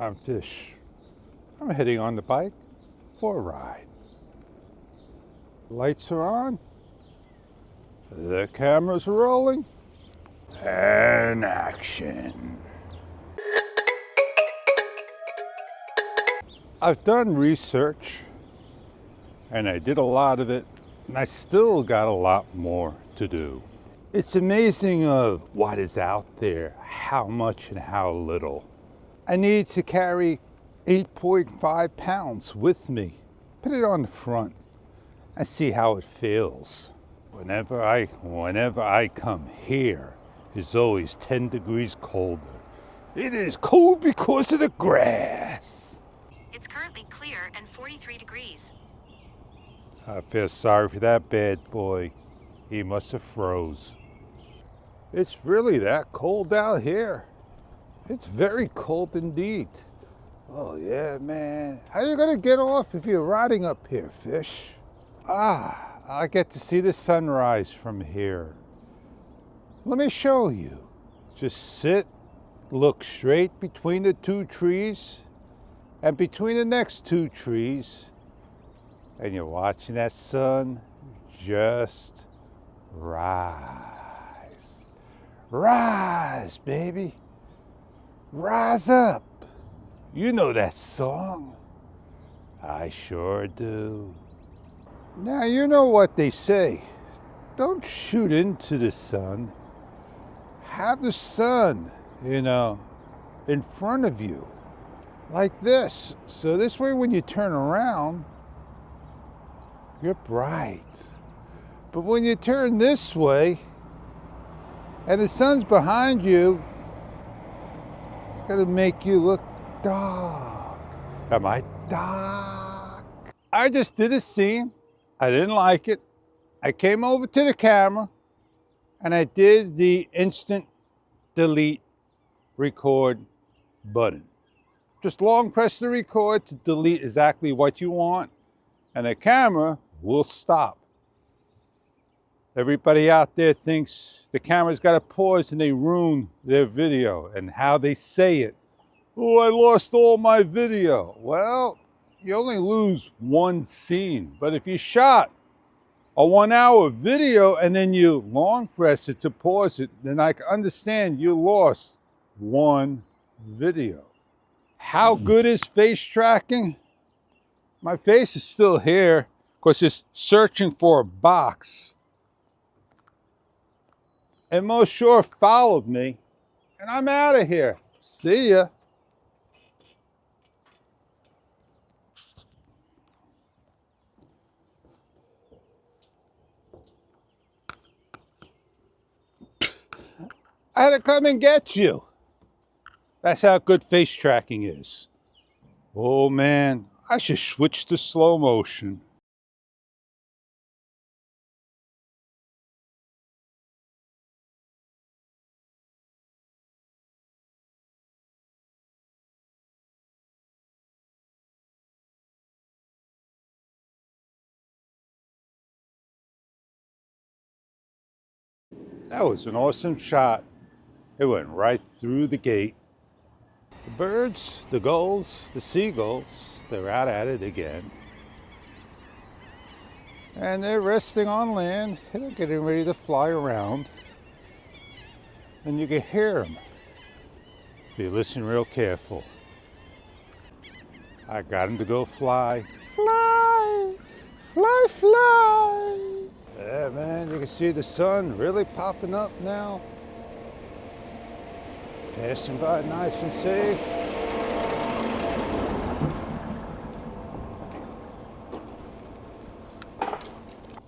I'm Fish. I'm heading on the bike for a ride. Lights are on, the camera's rolling, and action. I've done research, and I did a lot of it, and I still got a lot more to do. It's amazing of what is out there, how much and how little. I need to carry 8.5 pounds with me. Put it on the front and see how it feels. Whenever I come here, it's always 10 degrees colder. It is cold because of the grass. It's currently clear and 43 degrees. I feel sorry for that bad boy. He must have froze. It's really that cold out here. It's very cold indeed. Oh yeah, man. How you gonna get off if you're riding up here, Fish? I get to see the sunrise from here. Let me show you. Just sit, look straight between the two trees, and between the next two trees, and you're watching that sun just rise. Rise, baby. Rise up. You know that song. I sure do. Now, you know what they say. Don't shoot into the sun. Have the sun, in front of you, like this. So this way, when you turn around, you're bright. But when you turn this way, and the sun's behind you, it's gonna make you look dark. Am I dark? I just did a scene. I didn't like it. I came over to the camera and I did the instant delete record button. Just long press the record to delete exactly what you want, and the camera will stop. Everybody out there thinks the camera's got to pause and they ruin their video, and how they say it. Oh, I lost all my video. Well, you only lose one scene. But if you shot a 1 hour video and then you long press it to pause it, then I can understand you lost one video. How good is face tracking? My face is still here because it's searching for a box. And most sure followed me, and I'm out of here. See ya. I had to come and get you. That's how good face tracking is. Oh man, I should switch to slow motion. That was an awesome shot. It went right through the gate. The birds, the gulls, the seagulls, they're out at it again. And they're resting on land. They're getting ready to fly around. And you can hear them if you listen real careful. I got them to go fly. Fly, fly, fly. Yeah, man, you can see the sun really popping up now. Passing by nice and safe.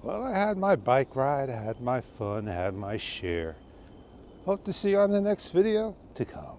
Well, I had my bike ride, I had my fun, I had my share. Hope to see you on the next video to come.